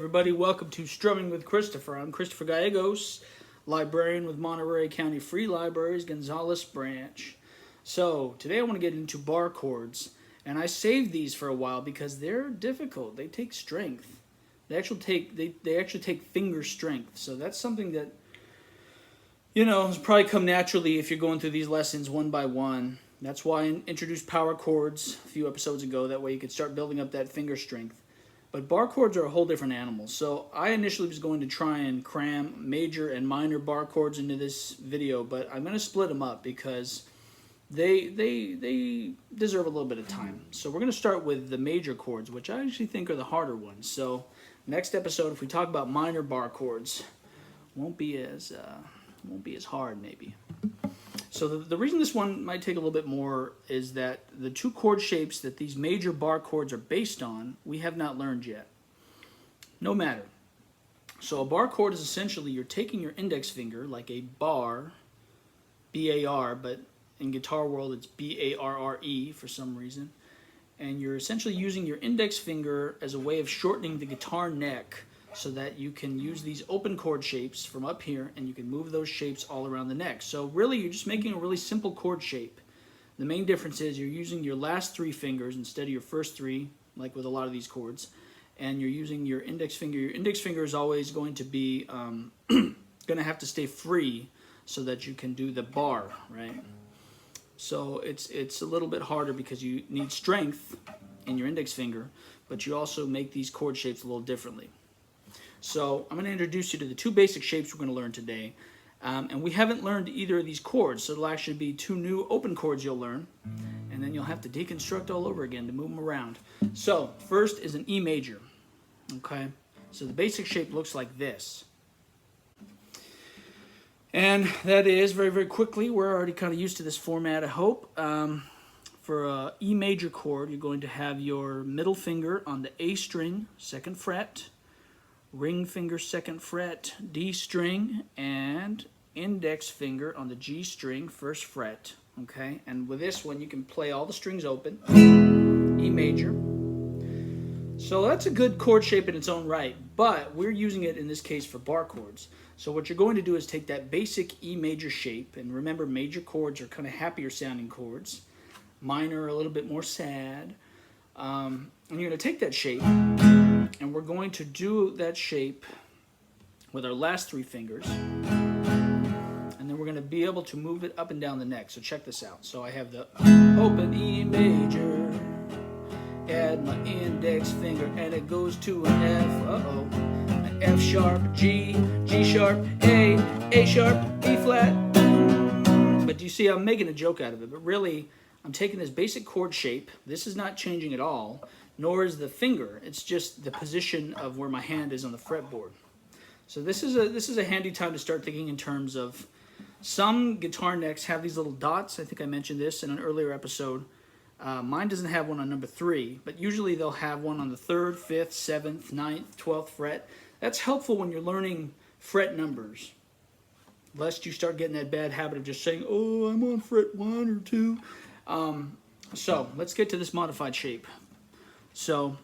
everybody, welcome to Strumming with Christopher. I'm Christopher Gallegos, librarian with Monterey County Free Libraries, Gonzales Branch. So, today I want to get into bar chords, and I saved these for a while because they're difficult. They take strength. They actually take finger strength. So that's something that, you know, has probably come naturally if you're going through these lessons one by one. That's why I introduced power chords a few episodes ago. That way you could start building up that finger strength. But bar chords are a whole different animal. So I initially was going to try and cram major and minor bar chords into this video, but I'm going to split them up because they deserve a little bit of time. So we're going to start with the major chords, which I actually think are the harder ones. So next episode, if we talk about minor bar chords, won't be as hard maybe. So the reason this one might take a little bit more is that the two chord shapes that these major bar chords are based on, we have not learned yet. No matter. So a bar chord is essentially you're taking your index finger, like a bar, B-A-R, but in guitar world it's B-A-R-R-E for some reason, and you're essentially using your index finger as a way of shortening the guitar neck so that you can use these open chord shapes from up here and you can move those shapes all around the neck. So really you're just making a really simple chord shape. The main difference is you're using your last three fingers instead of your first three, like with a lot of these chords, and you're using your index finger. Your index finger is always going to be going to have to stay free so that you can do the bar, right? So it's a little bit harder because you need strength in your index finger, but you also make these chord shapes a little differently. So I'm going to introduce you to the two basic shapes we're going to learn today. And we haven't learned either of these chords, so it'll actually be two new open chords you'll learn. And then you'll have to deconstruct all over again to move them around. So first is an E major. Okay, so the basic shape looks like this. And that is, very, very quickly, we're already kind of used to this format, I hope. For an E major chord, you're going to have your middle finger on the A string, 2nd fret, ring finger 2nd fret, D string, and index finger on the G string, 1st fret. Okay, and with this one you can play all the strings open, E major. So that's a good chord shape in its own right, but we're using it in this case for bar chords. So what you're going to do is take that basic E major shape, and remember major chords are kind of happier sounding chords, minor are a little bit more sad, and you're going to take that shape, and we're going to do that shape with our last three fingers. And then we're going to be able to move it up and down the neck. So check this out. So I have the open E major, add my index finger, and it goes to an F, an F sharp, G, G sharp, A sharp, E flat. But do you see I'm making a joke out of it? But really, I'm taking this basic chord shape. This is not changing at all, nor is the finger. It's just the position of where my hand is on the fretboard. So this is a handy time to start thinking in terms of some guitar necks have these little dots. I think I mentioned this in an earlier episode. Mine doesn't have one on number 3, but usually they'll have one on the 3rd, 5th, 7th, 9th, 12th fret. That's helpful when you're learning fret numbers, lest you start getting that bad habit of just saying, oh, I'm on fret 1 or 2. So let's get to this modified shape. So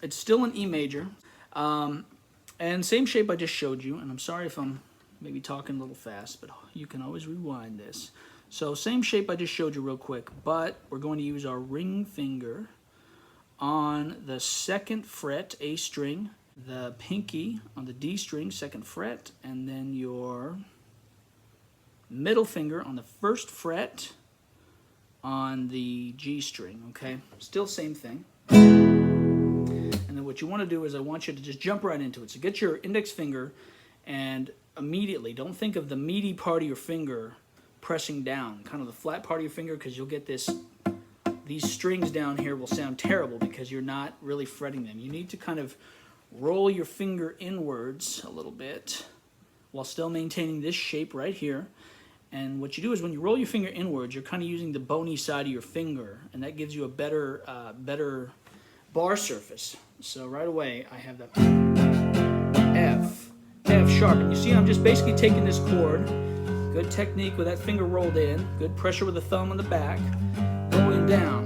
it's still an E major, and same shape I just showed you, and I'm sorry if I'm maybe talking a little fast, but you can always rewind this. So same shape I just showed you real quick, but we're going to use our ring finger on the 2nd fret, A string, the pinky on the D string, 2nd fret, and then your middle finger on the 1st fret on the G string, okay? Still same thing. And then what you want to do is I want you to just jump right into it. So get your index finger and immediately, don't think of the meaty part of your finger pressing down, kind of the flat part of your finger, because you'll get these strings down here will sound terrible because you're not really fretting them. You need to kind of roll your finger inwards a little bit while still maintaining this shape right here. And what you do is when you roll your finger inwards, you're kind of using the bony side of your finger, and that gives you a better bar surface. So right away, I have that F sharp. And you see I'm just basically taking this chord, good technique with that finger rolled in, good pressure with the thumb on the back, going down.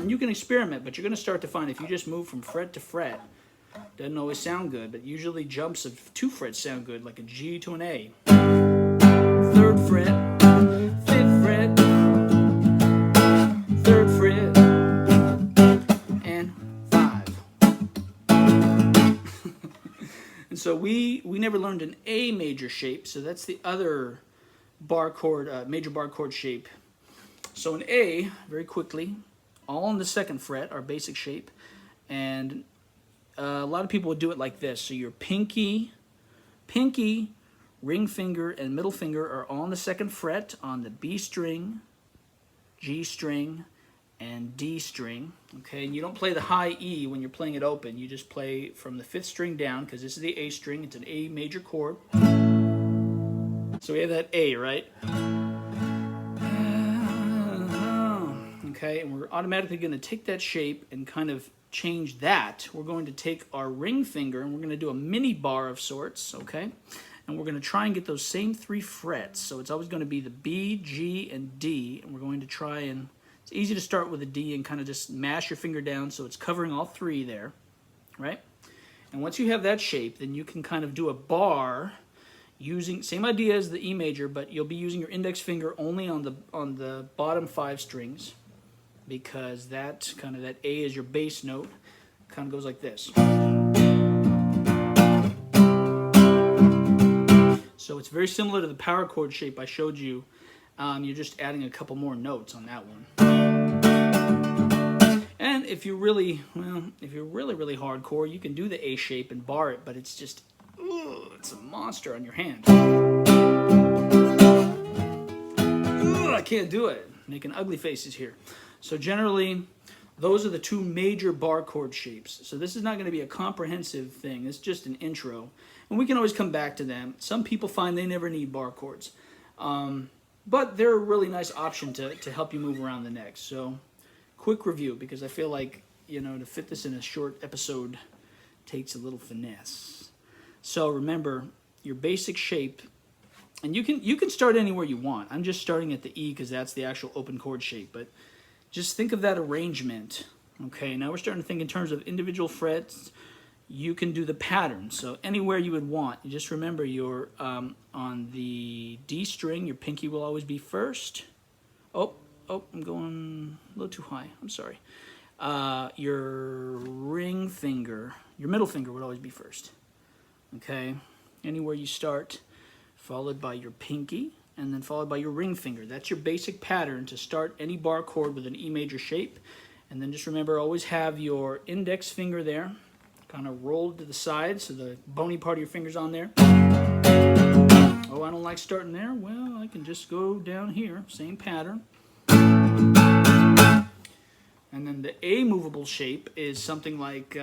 And you can experiment, but you're going to start to find if you just move from fret to fret, doesn't always sound good, but usually jumps of 2 frets sound good, like a G to an A. 3rd fret, 5th fret, 3rd fret, and 5. And so we never learned an A major shape, so that's the other bar chord, major bar chord shape. So an A, very quickly, all on the 2nd fret, our basic shape, and a lot of people would do it like this. So your pinky, ring finger, and middle finger are all on the 2nd fret on the B string, G string, and D string. Okay, and you don't play the high E when you're playing it open. You just play from the 5th string down, because this is the A string. It's an A major chord. So we have that A, right? Okay, and we're automatically going to take that shape and kind of change that. We're going to take our ring finger and we're going to do a mini bar of sorts, okay? And we're going to try and get those same 3 frets. So it's always going to be the B, G, and D. And we're going to try and, it's easy to start with a D and kind of just mash your finger down so it's covering all 3 there, right? And once you have that shape, then you can kind of do a bar using, same idea as the E major, but you'll be using your index finger only on the bottom 5 strings, because that kind of, that A is your bass note, kind of goes like this. So it's very similar to the power chord shape I showed you. You're just adding a couple more notes on that one. And if you're really, well, if you're really hardcore, you can do the A shape and bar it, but it's just, it's a monster on your hand. I can't do it. Making ugly faces here. So generally, those are the 2 major bar chord shapes. So this is not going to be a comprehensive thing. It's just an intro. And we can always come back to them. Some people find they never need bar chords. But they're a really nice option to help you move around the neck. So quick review, because I feel like, you know, to fit this in a short episode takes a little finesse. So remember, your basic shape, and you can start anywhere you want. I'm just starting at the E because that's the actual open chord shape, but just think of that arrangement. Okay, now we're starting to think in terms of individual frets. You can do the pattern, so anywhere you would want. You just remember you're on the D string, your pinky will always be first. Oh, I'm going a little too high, I'm sorry. Your ring finger, your middle finger would always be first. Okay, anywhere you start, followed by your pinky, and then followed by your ring finger. That's your basic pattern to start any bar chord with an E major shape. And then just remember, always have your index finger there, kind of rolled to the side, so the bony part of your finger's on there. Oh, I don't like starting there. Well, I can just go down here, same pattern. And then the A movable shape is something like,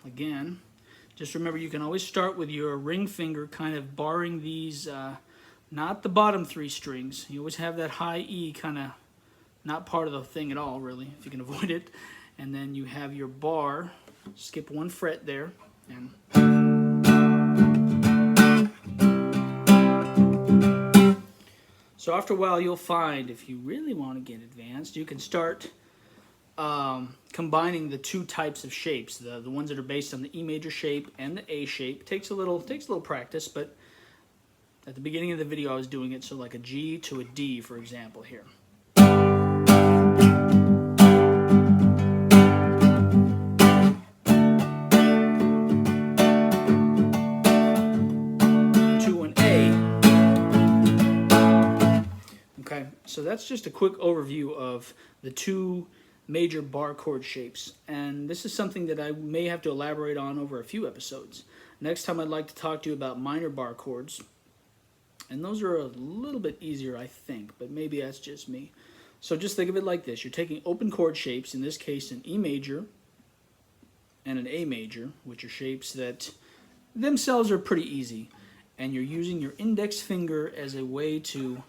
again, just remember you can always start with your ring finger kind of barring these, not the bottom 3 strings. You always have that high E kind of not part of the thing at all, really, if you can avoid it. And then you have your bar, skip 1 fret there, and so after a while you'll find, if you really want to get advanced, you can start combining the 2 types of shapes, the ones that are based on the E major shape and the A shape. Takes a little practice, but at the beginning of the video I was doing it, so like a G to a D, for example, here. To an A. Okay, so that's just a quick overview of the 2 major bar chord shapes, and this is something that I may have to elaborate on over a few episodes. Next time I'd like to talk to you about minor bar chords, and those are a little bit easier, I think, but maybe that's just me. So just think of it like this. You're taking open chord shapes, in this case an E major and an A major, which are shapes that themselves are pretty easy, and you're using your index finger as a way to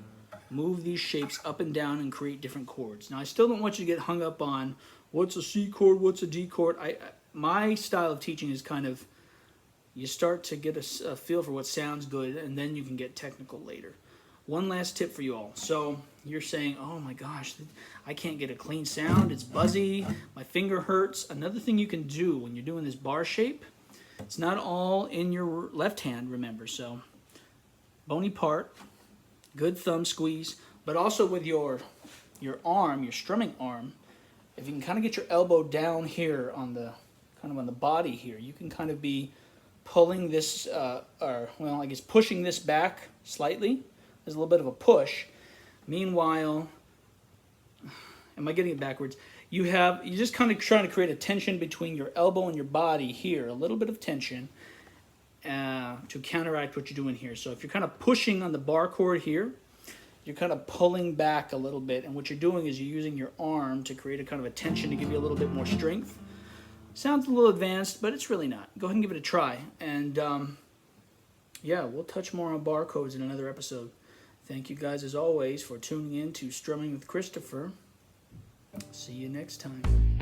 move these shapes up and down and create different chords. Now, I still don't want you to get hung up on what's a C chord, what's a D chord. My style of teaching is kind of, you start to get a feel for what sounds good, and then you can get technical later. one last tip for you all. So you're saying, oh my gosh, I can't get a clean sound. It's buzzy. My finger hurts. Another thing you can do when you're doing this bar shape, it's not all in your left hand, remember. So bony part, good thumb squeeze, but also with your arm, your strumming arm, if you can kind of get your elbow down here on the on the body here, you can kind of be pulling this, or well, I guess pushing this back slightly. There's a little bit of a push. Meanwhile, am I getting it backwards? You're just kind of trying to create a tension between your elbow and your body here, a little bit of tension to counteract what you're doing here. So if you're kind of pushing on the bar chord here, you're kind of pulling back a little bit, and what you're doing is you're using your arm to create a kind of a tension to give you a little bit more strength. Sounds a little advanced, but it's really not. Go ahead and give it a try. And yeah, we'll touch more on bar chords in another episode. Thank you guys, as always, for tuning in to Strumming with Christopher. See you next time.